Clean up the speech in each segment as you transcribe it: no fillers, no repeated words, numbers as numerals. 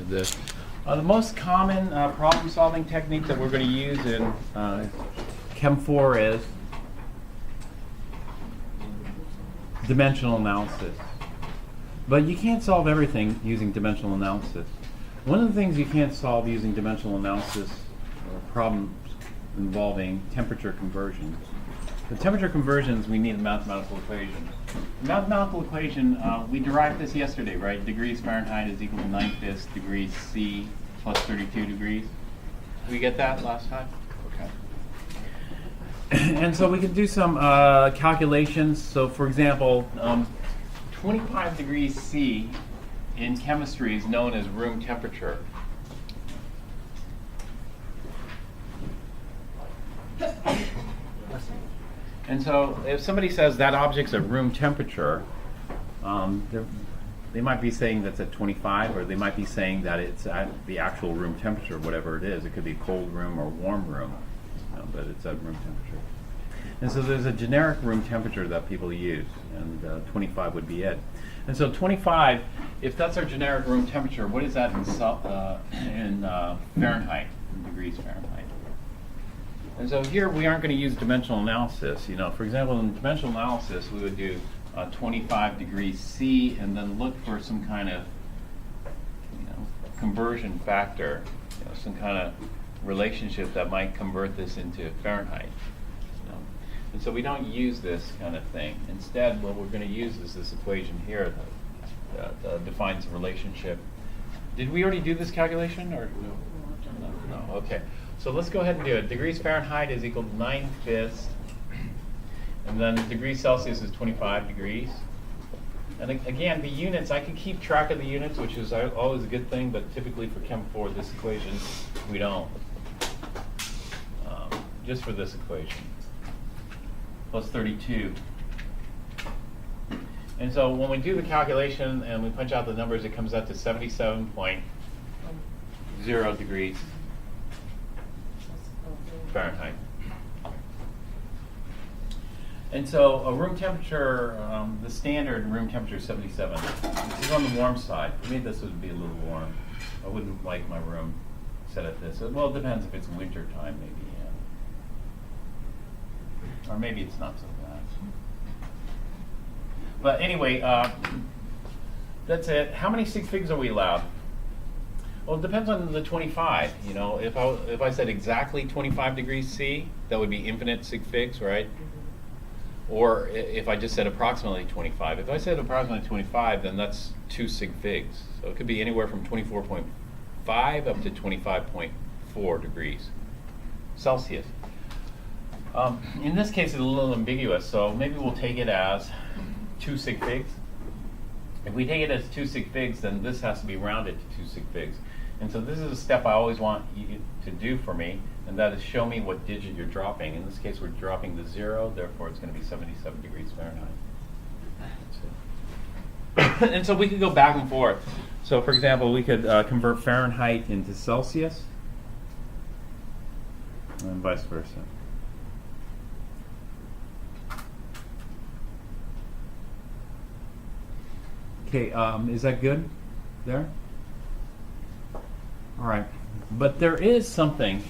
this. The most common problem-solving technique that we're going to use in Chem 4 is dimensional analysis. But you can't solve everything using dimensional analysis. One of the things you can't solve using dimensional analysis are problems involving temperature conversions. For temperature conversions, we need a mathematical equation. The mathematical equation, we derived this yesterday, right? Degrees Fahrenheit is equal to 9/5 degrees C plus 32 degrees. Did we get that last time? Okay. And so we can do some calculations. So for example, 25 degrees C in chemistry is known as room temperature. And so if somebody says that object's at room temperature, they might be saying that's at 25, or they might be saying that it's at the actual room temperature, whatever it is. It could be a cold room or warm room, but it's at room temperature. And so there's a generic room temperature that people use, and 25 would be it. And so 25, if that's our generic room temperature, what is that in Fahrenheit, in degrees Fahrenheit? And so here we aren't going to use dimensional analysis. For example, in dimensional analysis, we would do 25 degrees C and then look for some kind of conversion factor, some kind of relationship that might convert this into Fahrenheit. And so we don't use this kind of thing. Instead, what we're going to use is this equation here that defines the relationship. Did we already do this calculation? Or no? Okay. So let's go ahead and do it. Degrees Fahrenheit is equal to 9/5, and then degrees Celsius is 25 degrees. And again, the units, I can keep track of the units, which is always a good thing, but typically for Chem 4, this equation, we don't. Just for this equation, plus 32. And so when we do the calculation and we punch out the numbers, it comes out to 77.0 degrees Fahrenheit. And so a room temperature, the standard room temperature is 77. This is on the warm side. For me, this would be a little warm. I wouldn't like my room set at this. Well, it depends if it's winter time, maybe. Or maybe it's not so bad. But anyway, that's it. How many sig figs are we allowed? Well, it depends on the 25. If I said exactly 25 degrees C, that would be infinite sig figs, right? Or if I just said approximately 25. If I said approximately 25, then that's 2 sig figs. So it could be anywhere from 24.5 up to 25.4 degrees Celsius. In this case, it's a little ambiguous, so maybe we'll take it as 2 sig figs. If we take it as 2 sig figs, then this has to be rounded to 2 sig figs. And so this is a step I always want you to do for me, and that is show me what digit you're dropping. In this case, we're dropping to 0, therefore it's going to be 77 degrees Fahrenheit. That's it. And so we could go back and forth. So for example, we could convert Fahrenheit into Celsius, and vice versa. Okay, is that good there? All right, but there is something,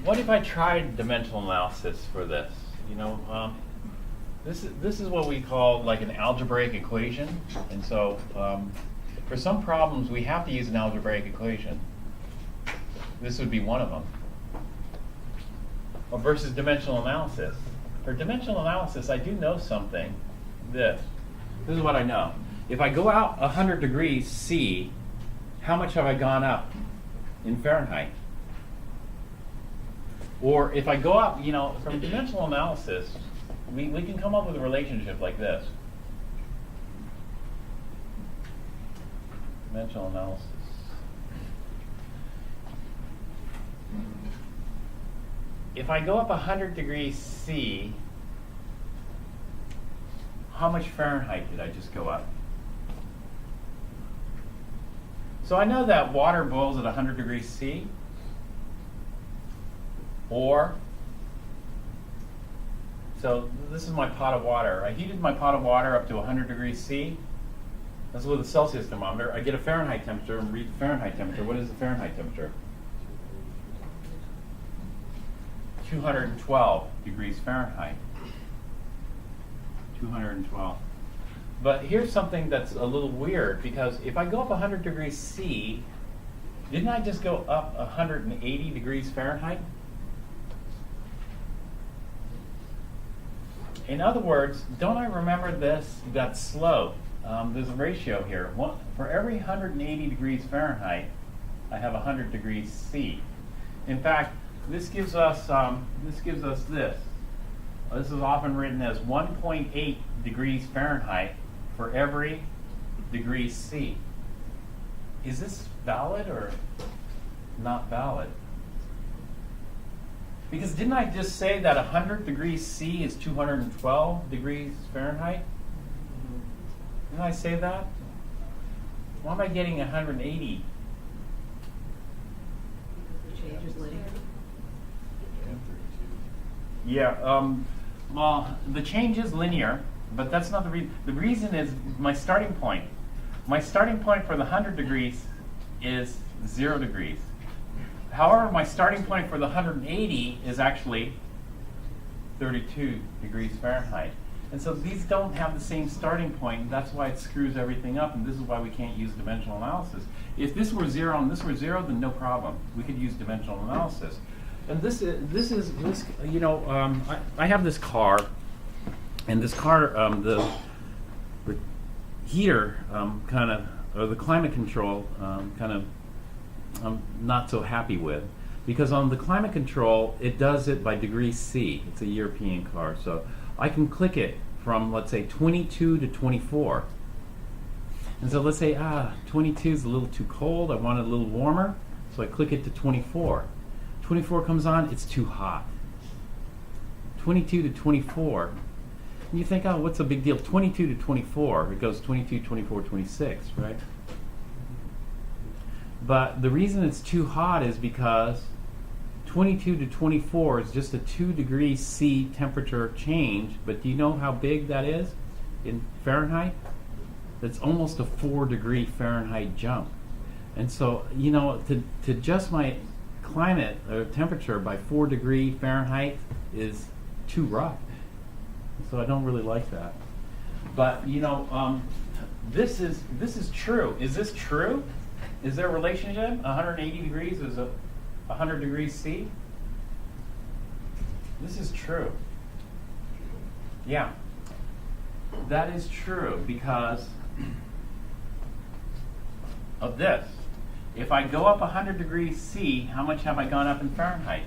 What if I tried dimensional analysis for this? This is what we call like an algebraic equation, and so for some problems we have to use an algebraic equation. This would be one of them. Or versus dimensional analysis. For dimensional analysis, I do know something. This is what I know. If I go out 100 degrees C, how much have I gone up in Fahrenheit? Or if I go up, from dimensional analysis, we can come up with a relationship like this. Dimensional analysis. If I go up 100 degrees C, how much Fahrenheit did I just go up? So I know that water boils at 100 degrees C, or, so this is my pot of water. I heated my pot of water up to 100 degrees C, That's with a Celsius thermometer. I get a Fahrenheit temperature and read the Fahrenheit temperature. What is the Fahrenheit temperature? 212 degrees Fahrenheit. 212. But here's something that's a little weird, because if I go up 100 degrees C, didn't I just go up 180 degrees Fahrenheit? In other words, don't I remember that slope? There's a ratio here. For every 180 degrees Fahrenheit, I have 100 degrees C. In fact, this gives us this. This is often written as 1.8 degrees Fahrenheit for every degree C. Is this valid or not valid? Because didn't I just say that 100 degrees C is 212 degrees Fahrenheit? Didn't I say that? Why am I getting 180? Changes linear. Yeah, well, the change is linear, but that's not the reason. The reason is my starting point. My starting point for the 100 degrees is 0 degrees. However, my starting point for the 180 is actually 32 degrees Fahrenheit. And so these don't have the same starting point, and that's why it screws everything up, and this is why we can't use dimensional analysis. If this were 0 and this were 0, then no problem. We could use dimensional analysis. And this you know, I have this car, and this car, the heater kind of, or the climate control kind of, I'm not so happy with, because on the climate control, it does it by degree C. It's a European car, so I can click it from, let's say, 22 to 24. And so let's say, 22 is a little too cold, I want it a little warmer, so I click it to 24. 24 comes on, it's too hot. 22 to 24, and you think, oh, what's the big deal? 22 to 24, it goes 22, 24, 26, right? But the reason it's too hot is because 22 to 24 is just a 2 degrees C temperature change, but do you know how big that is in Fahrenheit? That's almost a 4 degree Fahrenheit jump. And so, you know, to adjust my climate or temperature by 4 degree Fahrenheit is too rough. So I don't really like that. But, you know, this is true. Is this true? Is there a relationship? 180 degrees is 100 degrees C? This is true. Yeah. That is true because of this. If I go up 100 degrees C, how much have I gone up in Fahrenheit?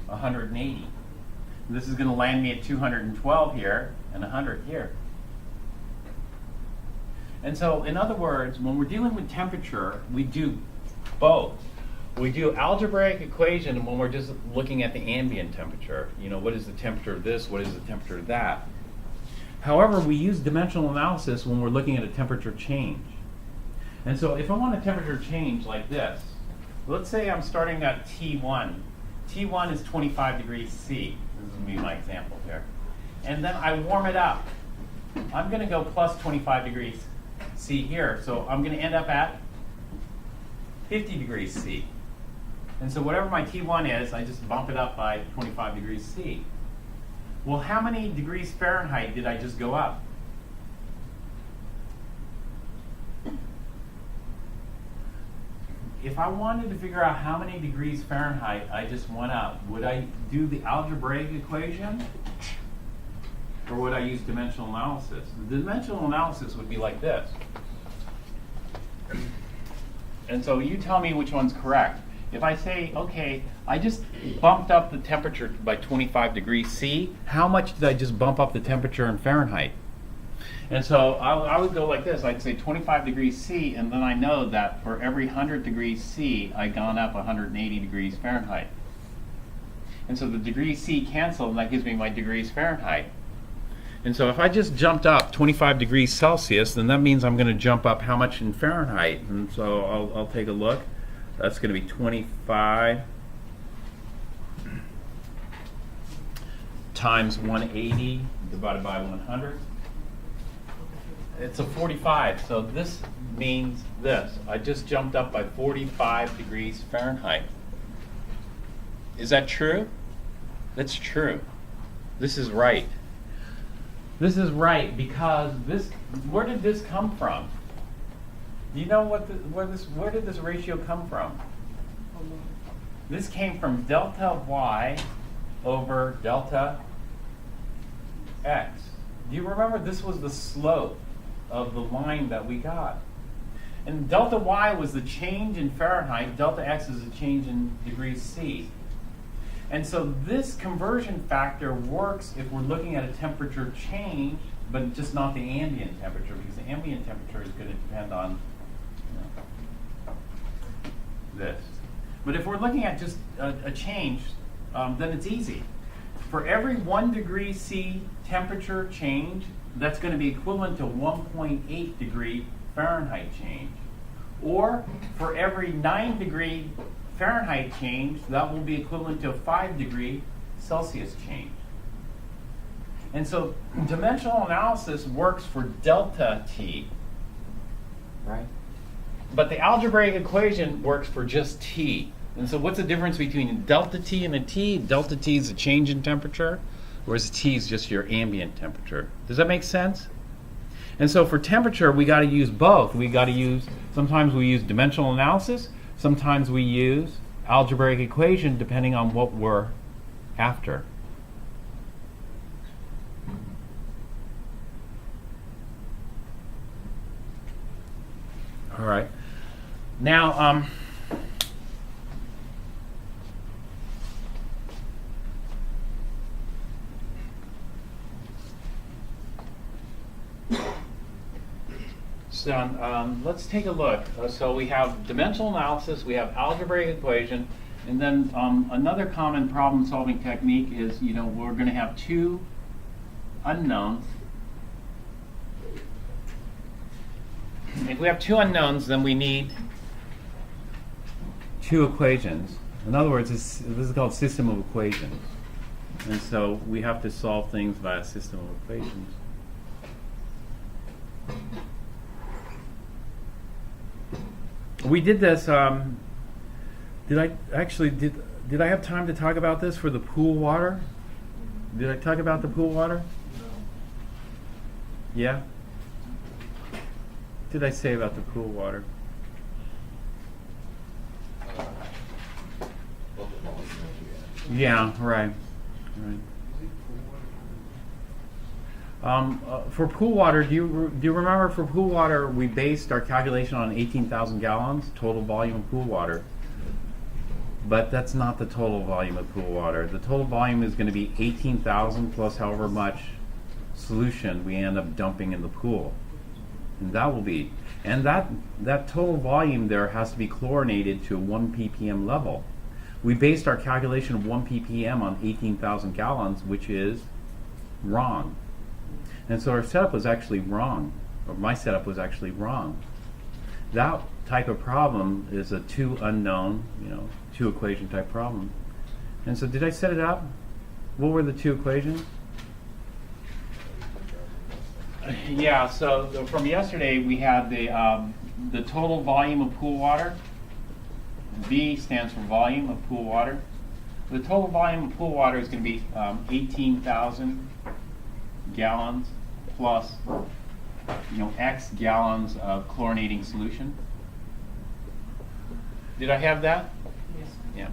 180. This is going to land me at 212 here and 100 here. And so, in other words, when we're dealing with temperature, we do both. We do algebraic equation when we're just looking at the ambient temperature. You know, what is the temperature of this? What is the temperature of that? However, we use dimensional analysis when we're looking at a temperature change. And so if I want a temperature change like this, let's say I'm starting at T1. T1 is 25 degrees C. This is going to be my example here. And then I warm it up. I'm going to go plus 25 degrees C here. So I'm going to end up at 50 degrees C. And so whatever my T1 is, I just bump it up by 25 degrees C. Well, how many degrees Fahrenheit did I just go up? If I wanted to figure out how many degrees Fahrenheit I just went up, would I do the algebraic equation? Or would I use dimensional analysis? The dimensional analysis would be like this. And so you tell me which one's correct. If I say, okay, I just bumped up the temperature by 25 degrees C, how much did I just bump up the temperature in Fahrenheit? And so I would go like this. I'd say 25 degrees C, and then I know that for every 100 degrees C, I've gone up 180 degrees Fahrenheit. And so the degrees C cancel, and that gives me my degrees Fahrenheit. And so if I just jumped up 25 degrees Celsius, then that means I'm going to jump up how much in Fahrenheit? And so I'll take a look. That's going to be 25 times 180 divided by 100. It's a 45, so this means this. I just jumped up by 45 degrees Fahrenheit. Is that true? That's true. This is right. This is right because where did this come from? Do you know where did this ratio come from? This came from delta y over delta x. Do you remember this was the slope of the line that we got? And delta y was the change in Fahrenheit, delta x is the change in degrees C. And so this conversion factor works if we're looking at a temperature change, but just not the ambient temperature, because the ambient temperature is going to depend on this. But if we're looking at just a change, then it's easy. For every 1 degree C temperature change, that's going to be equivalent to 1.8 degree Fahrenheit change. Or for every 9 degree Fahrenheit change, that will be equivalent to a 5 degree Celsius change. And so dimensional analysis works for delta T, right? But the algebraic equation works for just T. And so what's the difference between delta T and a T? Delta T is a change in temperature, whereas T is just your ambient temperature. Does that make sense? And so for temperature, we got to use both. Sometimes we use dimensional analysis, sometimes we use algebraic equation depending on what we're after. All right. Now, let's take a look. So we have dimensional analysis, we have algebraic equation, and then another common problem-solving technique is, we're going to have two unknowns. If we have two unknowns, then we need two equations. In other words, this is called system of equations. And so we have to solve things by a system of equations. We did this. Did I have time to talk about this for the pool water? Did I talk about the pool water? No. Yeah? What did I say about the pool water? Yeah, right. For pool water, do you remember for pool water we based our calculation on 18,000 gallons total volume of pool water? But that's not the total volume of pool water. The total volume is going to be 18,000 plus however much solution we end up dumping in the pool. And that total volume there has to be chlorinated to 1 ppm level. We based our calculation of 1 ppm on 18,000 gallons, which is wrong. And so our setup was actually wrong, or my setup was actually wrong. That type of problem is a two unknown, two equation type problem. And so did I set it up? What were the two equations? Yeah, so from yesterday we had the total volume of pool water. V stands for volume of pool water. The total volume of pool water is going to be 18,000 gallons plus X gallons of chlorinating solution. Did I have that? Yes. Yeah.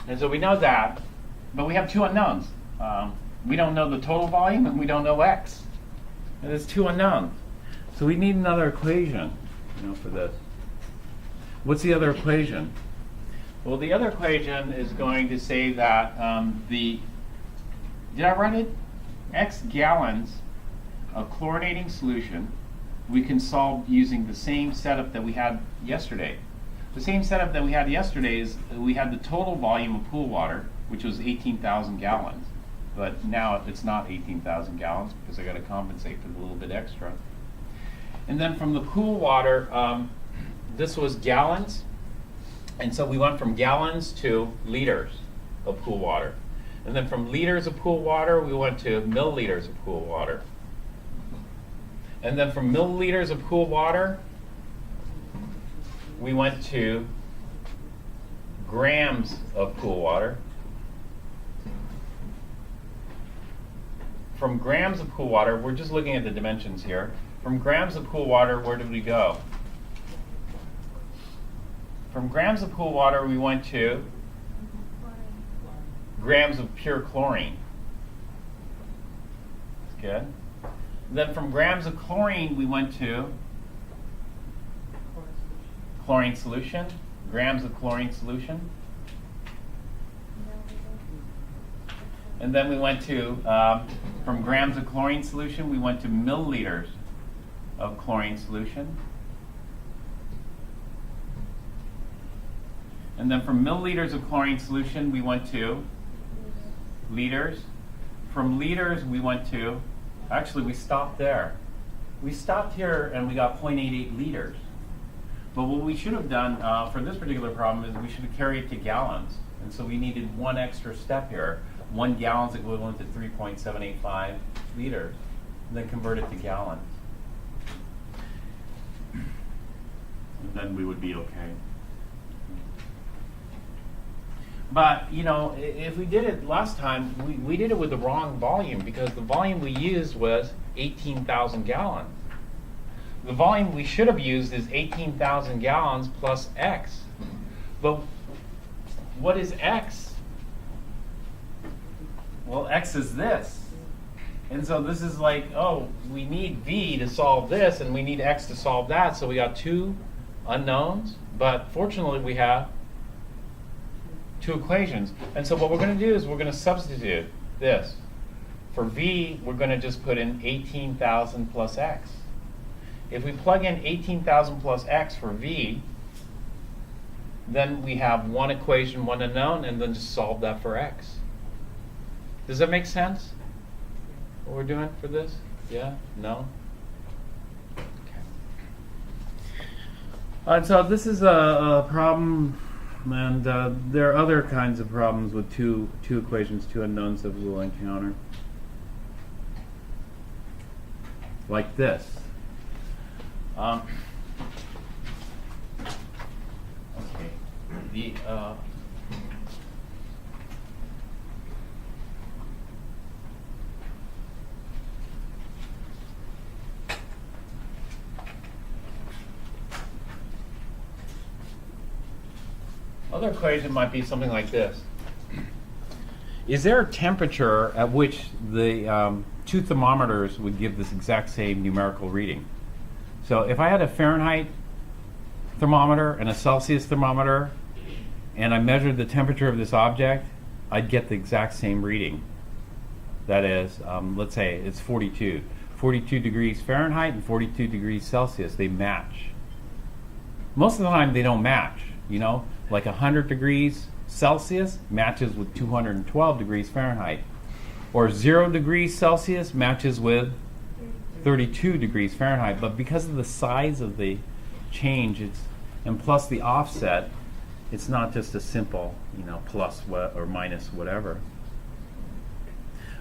And so we know that, but we have two unknowns. We don't know the total volume and we don't know X. And there's two unknowns. So we need another equation, for this. What's the other equation? Well, the other equation is going to say that did I write it? X gallons of chlorinating solution we can solve using the same setup that we had yesterday. The same setup that we had yesterday is we had the total volume of pool water, which was 18,000 gallons. But now it's not 18,000 gallons because I got to compensate for the little bit extra. And then from the pool water, this was gallons. And so we went from gallons to liters of pool water. And then from liters of pool water, we went to milliliters of pool water. And then from milliliters of pool water, we went to grams of pool water. From grams of pool water, we're just looking at the dimensions here. From grams of pool water, where did we go? From grams of pool water, we went to grams of pure chlorine. That's good. Then from grams of chlorine, we went to chlorine solution, grams of chlorine solution. And then we went to, from grams of chlorine solution, we went to milliliters of chlorine solution. And then from milliliters of chlorine solution, we went to liters. From liters, we went to, actually we stopped there. We stopped here and we got 0.88 liters. But what we should have done for this particular problem is we should have carried it to gallons. And so we needed one extra step here. 1 gallon is equivalent to 3.785 liters. And then convert it to gallons. And then we would be okay. But, you know, if we did it last time, we did it with the wrong volume because the volume we used was 18,000 gallons. The volume we should have used is 18,000 gallons plus X. But what is X? Well, X is this. And so this is like, oh, we need V to solve this and we need X to solve that. So we got two unknowns. But fortunately, we have two equations. And so what we're going to do is we're going to substitute this. For V, we're going to just put in 18,000 plus X. If we plug in 18,000 plus X for V, then we have one equation, one unknown, and then just solve that for X. Does that make sense? What we're doing for this? Yeah? No? Okay. And so this is a problem. And there are other kinds of problems with two equations, two unknowns that we'll encounter. Like this. Okay. The other equation might be something like this. Is there a temperature at which the two thermometers would give this exact same numerical reading? So if I had a Fahrenheit thermometer and a Celsius thermometer, and I measured the temperature of this object, I'd get the exact same reading. That is, let's say it's 42. 42 degrees Fahrenheit and 42 degrees Celsius, they match. Most of the time they don't match, you know? Like 100 degrees Celsius matches with 212 degrees Fahrenheit. Or 0 degrees Celsius matches with 32 degrees Fahrenheit. But because of the size of the change, and plus the offset, it's not just a simple, you know, plus or minus whatever.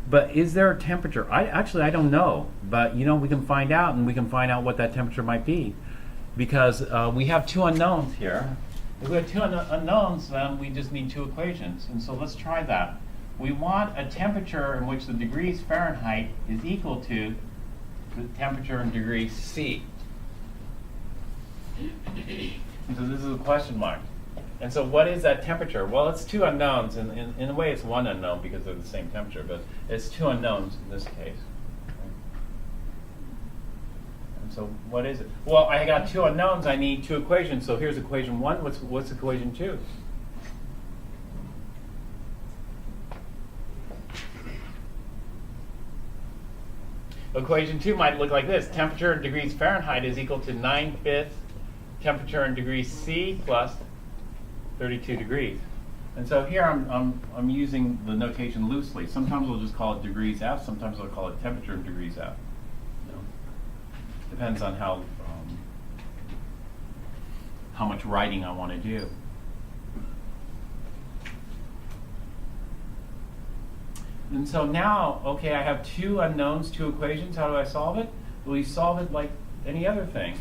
But is there a temperature? I don't know. But, you know, we can find out, and we can find out what that temperature might be. Because we have two unknowns here. If we have two unknowns, then we just need two equations. And so let's try that. We want a temperature in which the degrees Fahrenheit is equal to the temperature in degrees C. And so this is a question mark. And so what is that temperature? Well, it's two unknowns. And in a way, it's one unknown because they're the same temperature. But it's two unknowns in this case. So what is it? Well, I got two unknowns. I need two equations. So here's equation one. What's equation two? Equation two might look like this. Temperature in degrees Fahrenheit is equal to 9/5 temperature in degrees C plus 32 degrees. And so here I'm using the notation loosely. Sometimes we'll just call it degrees F. Sometimes I'll call it temperature in degrees F. Depends on how much writing I want to do. And so now, okay, I have two unknowns, two equations. How do I solve it? Well, you solve it like any other thing.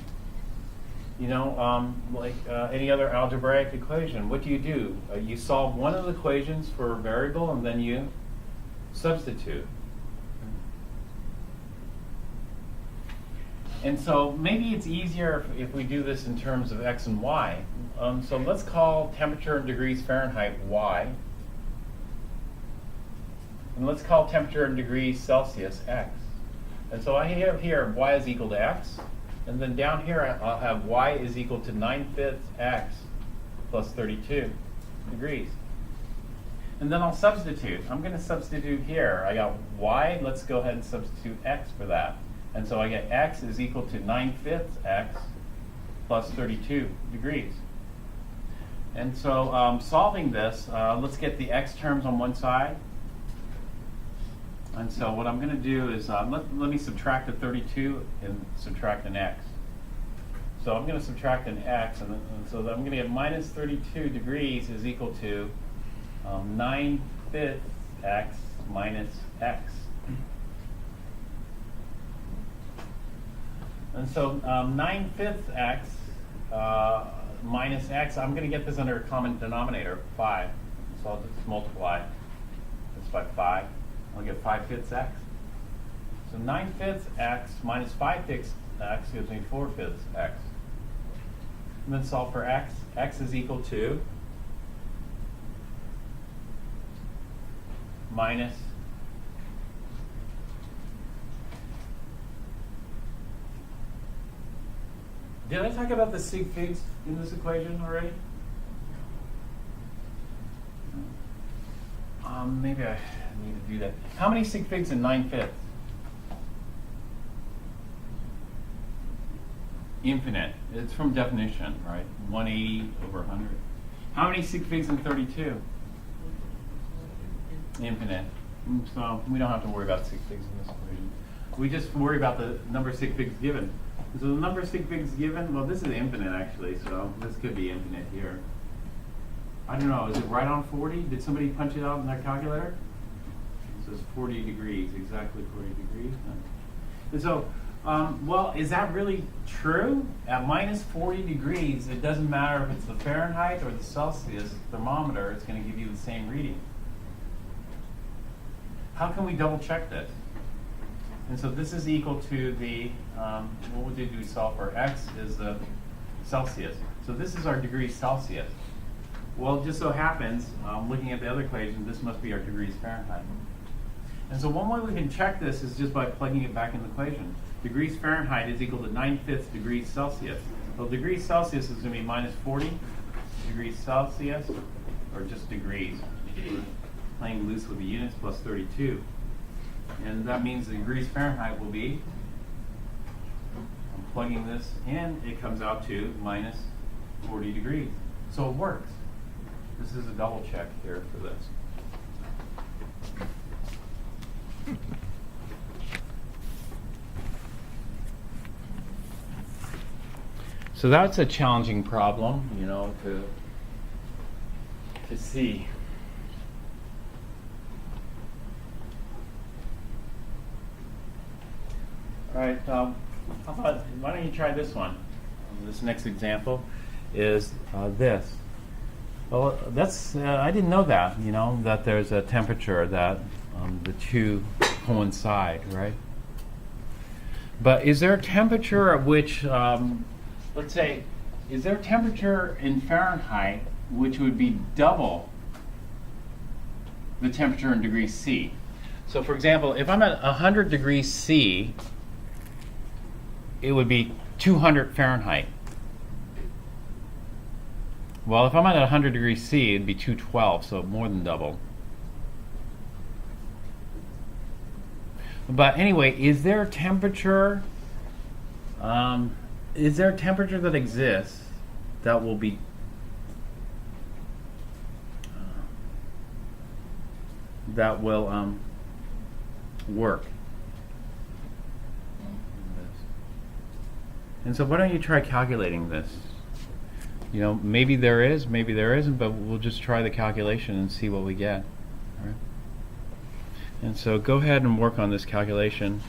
You know, like any other algebraic equation. What do? You solve one of the equations for a variable, and then you substitute. And so maybe it's easier if we do this in terms of x and y. So let's call temperature in degrees Fahrenheit y. And let's call temperature in degrees Celsius x. And so I have here y is equal to x. And then down here I'll have y is equal to 9/5 x plus 32 degrees. And then I'll substitute. I'm going to substitute here. I got y. Let's go ahead and substitute x for that. And so I get x is equal to 9/5 x plus 32 degrees. And so solving this, let's get the x terms on one side. And so what I'm going to do is let me subtract the 32 and subtract an x. So I'm going to subtract an x, and so I'm going to get minus 32 degrees is equal to 9/5 x minus x. And so 9/5 x minus x, I'm going to get this under a common denominator, 5. So I'll just multiply this by 5. I'll get 5/5 x. So 9/5 x minus 5/5 x gives me 4/5 x. And then solve for x. X is equal to minus Did I talk about the sig figs in this equation already? Maybe I need to do that. How many sig figs in 9/5? Infinite. It's from definition, right? 180 over 100. How many sig figs in 32? Infinite. So we don't have to worry about sig figs in this equation. We just worry about the number of sig figs given. So the number of sig figs given, well, this is infinite actually, so this could be infinite here. I don't know, is it right on 40? Did somebody punch it out in their calculator? It says 40 degrees, exactly 40 degrees. And so, well, is that really true? At minus 40 degrees, it doesn't matter if it's the Fahrenheit or the Celsius thermometer, it's going to give you the same reading. How can we double check this? And so this is equal to the, what did we solve for? X is the Celsius. So this is our degrees Celsius. Well, it just so happens, looking at the other equation, this must be our degrees Fahrenheit. And so one way we can check this is just by plugging it back in the equation. Degrees Fahrenheit is equal to 9/5 degrees Celsius. Well, degrees Celsius is going to be minus 40 degrees Celsius, or just degrees. Playing loose with the units, plus 32. And that means the degrees Fahrenheit will be, I'm plugging this in, it comes out to minus 40 degrees. So it works. This is a double check here for this. So that's a challenging problem, you know, to see. All right, how about, why don't you try this one? This next example is this. Well, that's, I didn't know that, you know, that there's a temperature that the two coincide, right? But is there a temperature at which, let's say, is there a temperature in Fahrenheit which would be double the temperature in degrees C? So for example, if I'm at 100 degrees C, it would be 200 Fahrenheit. Well, if I'm at 100 degrees C, it'd be 212, so more than double. But anyway, is there a temperature that exists that will be work? And so why don't you try calculating this? You know, maybe there is, maybe there isn't, but we'll just try the calculation and see what we get. All right? And so go ahead and work on this calculation.